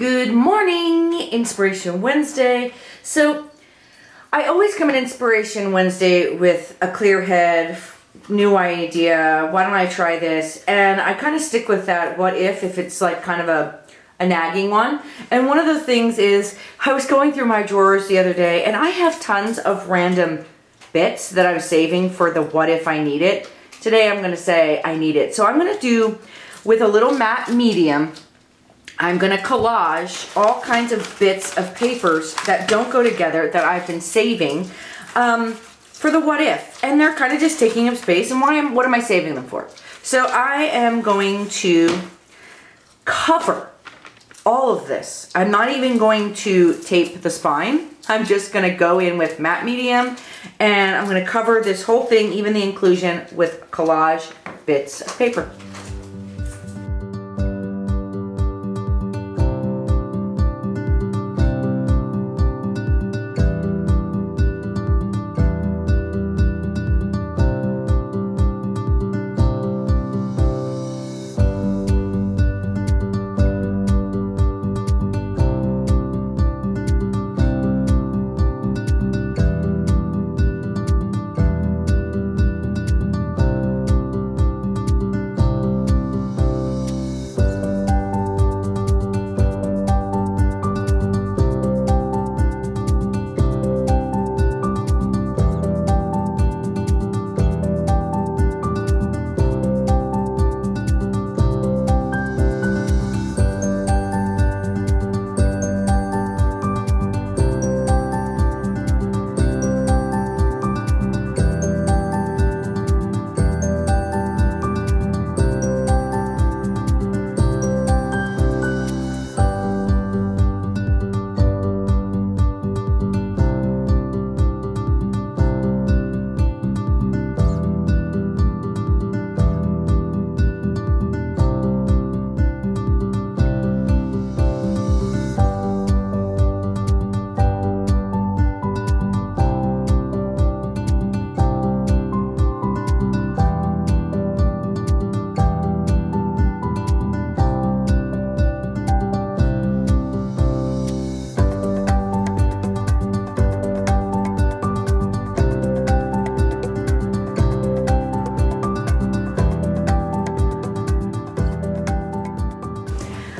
Good morning, Inspiration Wednesday. So I always come in Inspiration Wednesday with a clear head, new idea, why don't I try this? And I kind of stick with that what if it's like kind of a nagging one. And one of the things is I was going through my drawers the other day and I have tons of random bits that I'm saving for the what if I need it. Today I'm going to say I need it. So I'm going to do with a little matte medium, I'm going to collage all kinds of bits of papers that don't go together that I've been saving for the what if. And they're kind of just taking up space. And what am I saving them for? So I am going to cover all of this. I'm not even going to tape the spine. I'm just going to go in with matte medium and I'm going to cover this whole thing, even the inclusion, with collage bits of paper.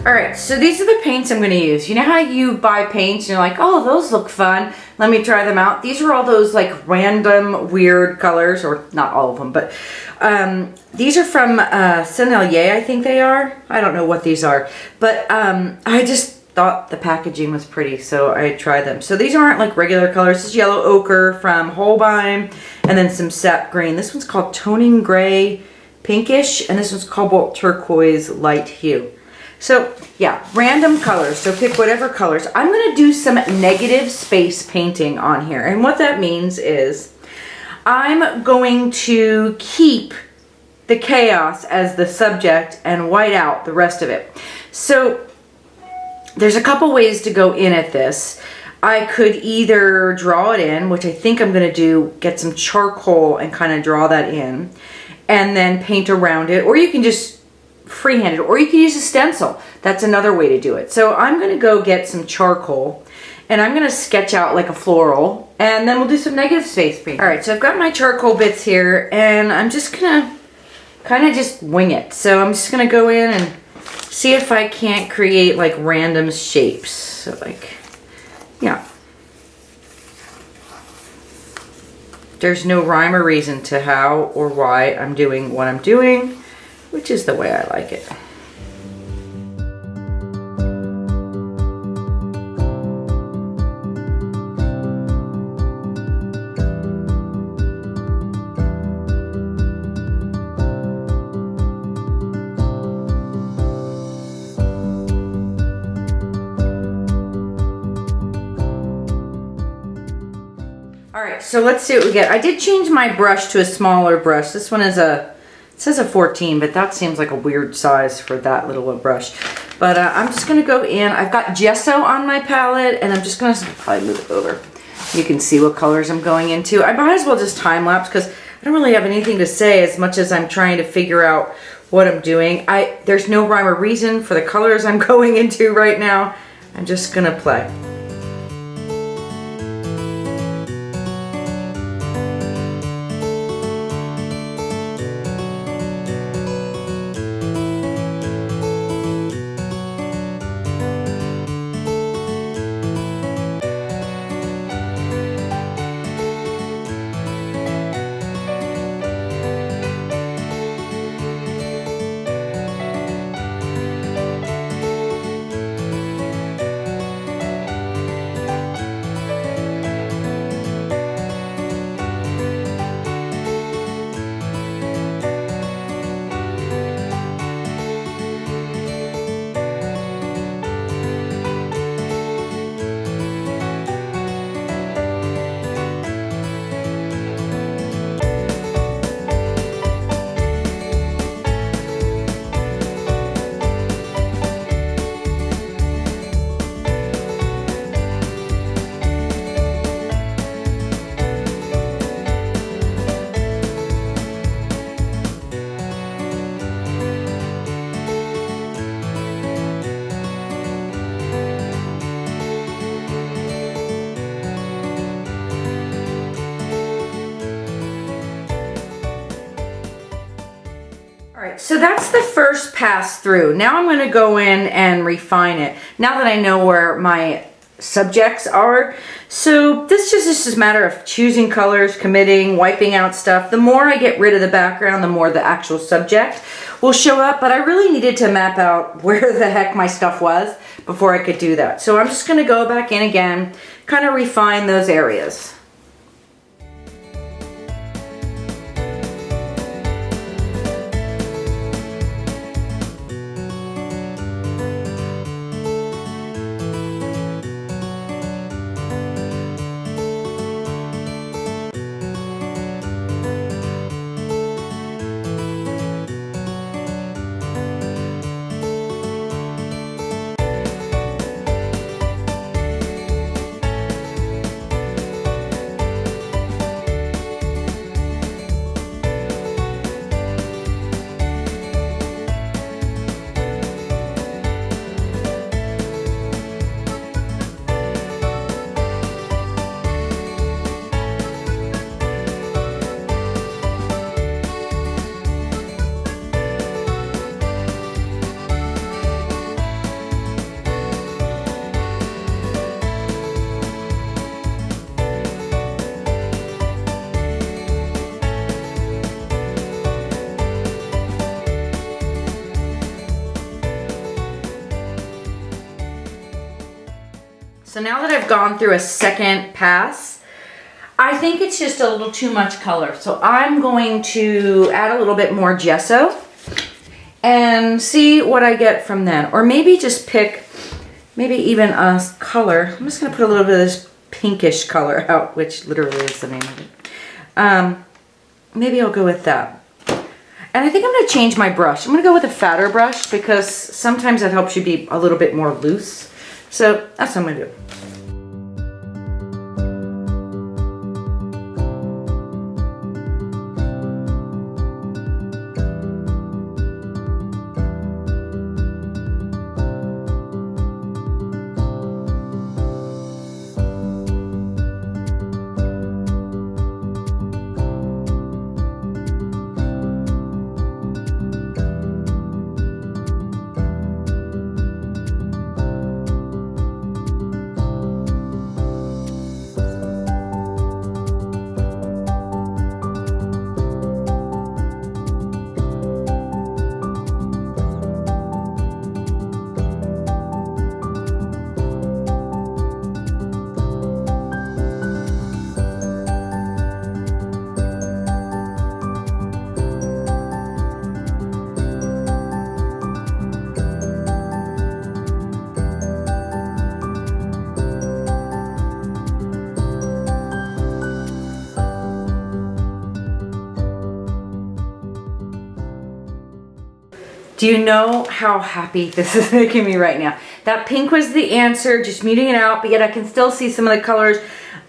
Alright, so these are the paints I'm going to use. You know how you buy paints and you're like, oh, those look fun. Let me try them out. These are all those like random weird colors, or not all of them, but these are from Sennelier, I think they are. I don't know what these are, but I just thought the packaging was pretty, so I tried them. So these aren't like regular colors. This is yellow ochre from Holbein, and then some sap green. This one's called Toning Gray Pinkish, and this one's Cobalt Turquoise Light Hue. So yeah, random colors, so pick whatever colors. I'm gonna do some negative space painting on here. And what that means is I'm going to keep the chaos as the subject and white out the rest of it. So there's a couple ways to go in at this. I could either draw it in, which I think I'm gonna do, get some charcoal and kind of draw that in, and then paint around it, or you can just freehand it, or you can use a stencil. That's another way to do it. So I'm going to go get some charcoal and I'm going to sketch out like a floral, and then we'll do some negative space painting. Alright, so I've got my charcoal bits here and I'm just going to kind of just wing it. So I'm just going to go in and see if I can't create like random shapes. So like, yeah. There's no rhyme or reason to how or why I'm doing what I'm doing, which is the way I like it. Alright, so let's see what we get. I did change my brush to a smaller brush. This one is it says a 14, but that seems like a weird size for that little a brush. But I'm just going to go in. I've got gesso on my palette, and I'm just going to probably move it over. You can see what colors I'm going into. I might as well just time lapse because I don't really have anything to say as much as I'm trying to figure out what I'm doing. There's no rhyme or reason for the colors I'm going into right now. I'm just gonna play. So that's the first pass through. Now I'm going to go in and refine it. Now that I know where my subjects are. So this is just a matter of choosing colors, committing, wiping out stuff. The more I get rid of the background, the more the actual subject will show up. But I really needed to map out where the heck my stuff was before I could do that. So I'm just going to go back in again, kind of refine those areas. So now that I've gone through a second pass, I think it's just a little too much color. So I'm going to add a little bit more gesso and see what I get from then. Or maybe just pick, maybe even a color. I'm just gonna put a little bit of this pinkish color out, which literally is the name of it. Maybe I'll go with that. And I think I'm gonna change my brush. I'm gonna go with a fatter brush because sometimes that helps you be a little bit more loose. So that's what I'm gonna do. Do you know how happy this is making me right now? That pink was the answer, just muting it out, but yet I can still see some of the colors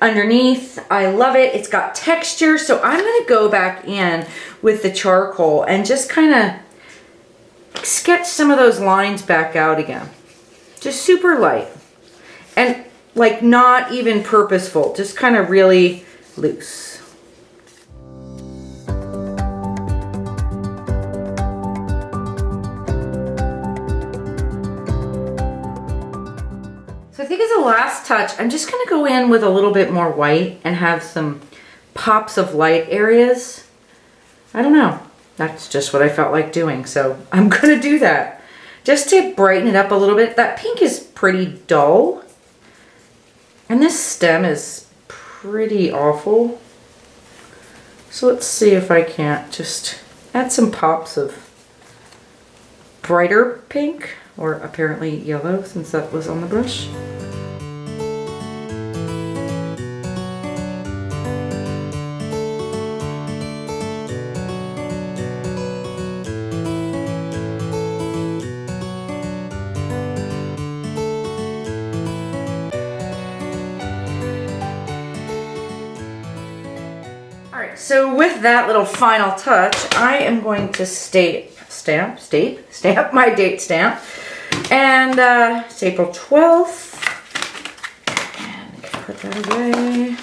underneath. I love it. It's got texture, so I'm gonna go back in with the charcoal and just kind of sketch some of those lines back out again. Just super light. And like not even purposeful, just kind of really loose. So I think as a last touch, I'm just gonna go in with a little bit more white and have some pops of light areas. I don't know, that's just what I felt like doing, so I'm gonna do that. Just to brighten it up a little bit. That pink is pretty dull. And this stem is pretty awful. So let's see if I can't just add some pops of brighter pink, or apparently yellow since that was on the brush. Alright, so with that little final touch, I am going to stamp my date stamp. And it's April 12th. And put that away.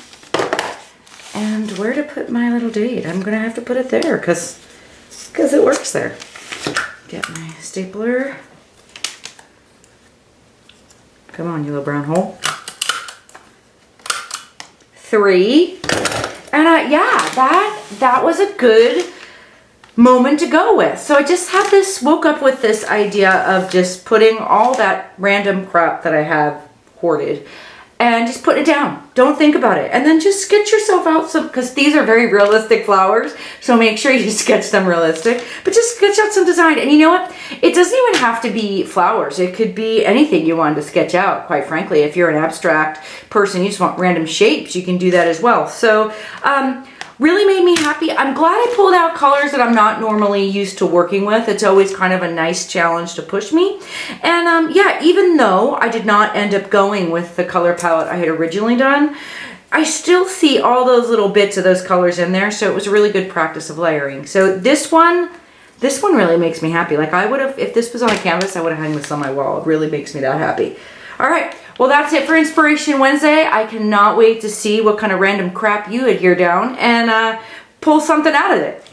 And where to put my little date? I'm going to have to put it there because it works there. Get my stapler. Come on, you little brown hole. 3. And yeah, that was a good moment to go with. So I just had woke up with this idea of just putting all that random crap that I have hoarded and just put it down. Don't think about it. And then just sketch yourself out some, because these are very realistic flowers. So make sure you sketch them realistic, but just sketch out some design. And you know what? It doesn't even have to be flowers. It could be anything you wanted to sketch out, quite frankly. If you're an abstract person, you just want random shapes, you can do that as well. So, really made me happy. I'm glad I pulled out colors that I'm not normally used to working with. It's always kind of a nice challenge to push me. And yeah, even though I did not end up going with the color palette I had originally done, I still see all those little bits of those colors in there. So it was a really good practice of layering. So this one really makes me happy. Like I would have, if this was on a canvas, I would have hung this on my wall. It really makes me that happy. All right. Well, that's it for Inspiration Wednesday. I cannot wait to see what kind of random crap you adhere down and pull something out of it.